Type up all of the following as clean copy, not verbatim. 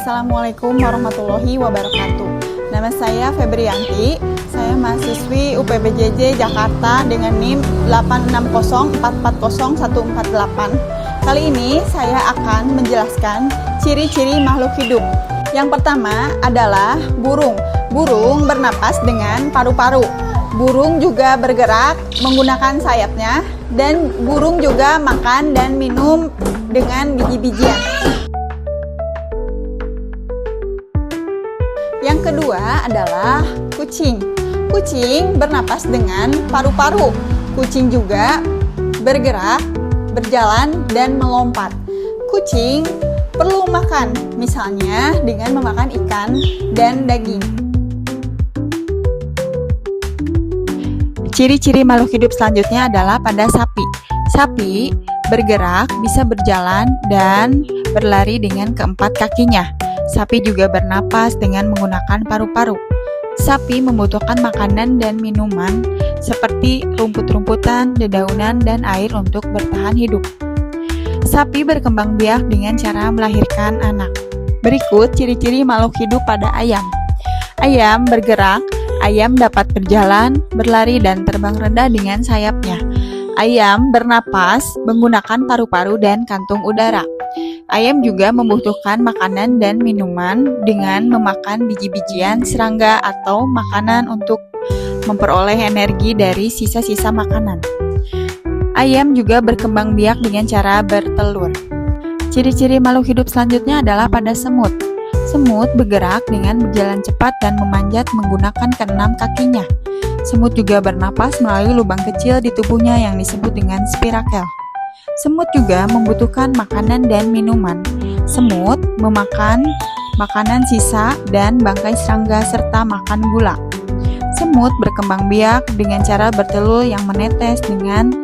Assalamualaikum warahmatullahi wabarakatuh. Nama saya Febrianti, saya mahasiswi UPBJJ Jakarta dengan NIM 860440148. Kali ini saya akan menjelaskan ciri-ciri makhluk hidup. Yang pertama adalah burung. Burung bernapas dengan paru-paru. Burung juga bergerak menggunakan sayapnya, dan burung juga makan dan minum dengan biji-bijian. Yang kedua adalah kucing. Kucing bernapas dengan paru-paru. Kucing juga bergerak, berjalan, dan melompat. Kucing perlu makan, misalnya dengan memakan ikan dan daging. Ciri-ciri makhluk hidup selanjutnya adalah pada sapi. Sapi bergerak, bisa berjalan, dan berlari dengan keempat kakinya. Sapi juga bernapas dengan menggunakan paru-paru. Sapi membutuhkan makanan dan minuman seperti rumput-rumputan, dedaunan, dan air untuk bertahan hidup. Sapi berkembang biak dengan cara melahirkan anak. Berikut ciri-ciri makhluk hidup pada ayam. Ayam bergerak. Ayam dapat berjalan, berlari, dan terbang rendah dengan sayapnya. Ayam bernapas menggunakan paru-paru dan kantung udara. Ayam juga membutuhkan makanan dan minuman dengan memakan biji-bijian, serangga, atau makanan untuk memperoleh energi dari sisa-sisa makanan. Ayam juga berkembang biak dengan cara bertelur. Ciri-ciri makhluk hidup selanjutnya adalah pada semut. Semut bergerak dengan berjalan cepat dan memanjat menggunakan keenam kakinya. Semut juga bernapas melalui lubang kecil di tubuhnya yang disebut dengan spirakel. Semut juga membutuhkan makanan dan minuman. Semut memakan makanan sisa dan bangkai serangga serta makan gula. Semut berkembang biak dengan cara bertelur yang menetes dengan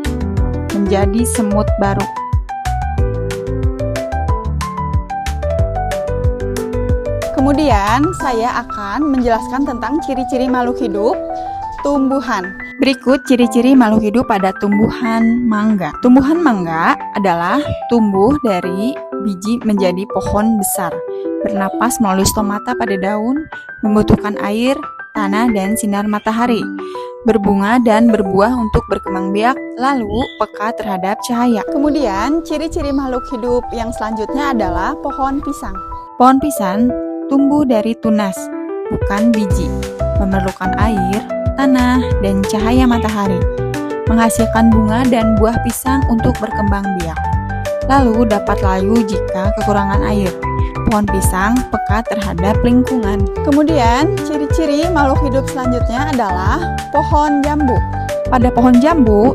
menjadi semut baru. Kemudian saya akan menjelaskan tentang ciri-ciri makhluk hidup tumbuhan. Berikut ciri-ciri makhluk hidup pada tumbuhan mangga. Tumbuhan mangga adalah tumbuh dari biji menjadi pohon besar, bernapas melalui stomata pada daun, membutuhkan air, tanah, dan sinar matahari, berbunga dan berbuah untuk berkembang biak, lalu peka terhadap cahaya. Kemudian ciri-ciri makhluk hidup yang selanjutnya adalah pohon pisang. Pohon pisang tumbuh dari tunas, bukan biji, memerlukan air, tanah, dan cahaya matahari, menghasilkan bunga dan buah pisang untuk berkembang biak, lalu dapat layu jika kekurangan air. Pohon pisang peka terhadap lingkungan. Kemudian, ciri-ciri makhluk hidup selanjutnya adalah pohon jambu. Pada pohon jambu,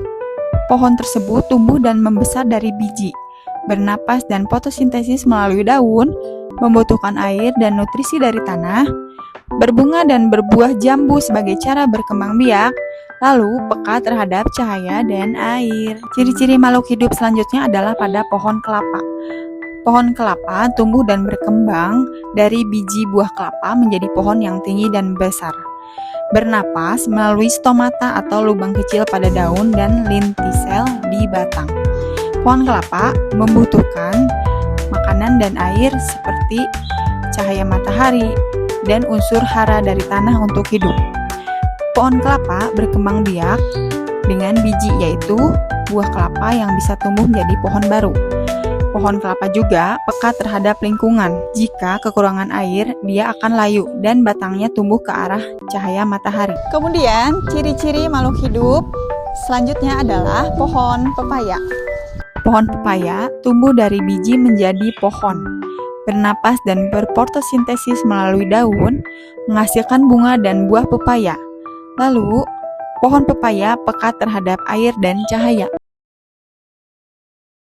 pohon tersebut tumbuh dan membesar dari biji, bernapas dan fotosintesis melalui daun, membutuhkan air dan nutrisi dari tanah, berbunga dan berbuah jambu sebagai cara berkembang biak, lalu peka terhadap cahaya dan air. Ciri-ciri makhluk hidup selanjutnya adalah pada pohon kelapa. Pohon kelapa tumbuh dan berkembang dari biji buah kelapa menjadi pohon yang tinggi dan besar. Bernapas melalui stomata atau lubang kecil pada daun dan lentisel di batang. Pohon kelapa membutuhkan makanan dan air seperti cahaya matahari dan unsur hara dari tanah untuk hidup. Pohon kelapa berkembang biak dengan biji, yaitu buah kelapa yang bisa tumbuh menjadi pohon baru. Pohon kelapa juga peka terhadap lingkungan. Jika kekurangan air, dia akan layu dan batangnya tumbuh ke arah cahaya matahari. Kemudian, ciri-ciri makhluk hidup selanjutnya adalah pohon pepaya. Pohon pepaya tumbuh dari biji menjadi pohon, bernapas dan berfotosintesis melalui daun, menghasilkan bunga dan buah pepaya. Lalu, pohon pepaya peka terhadap air dan cahaya.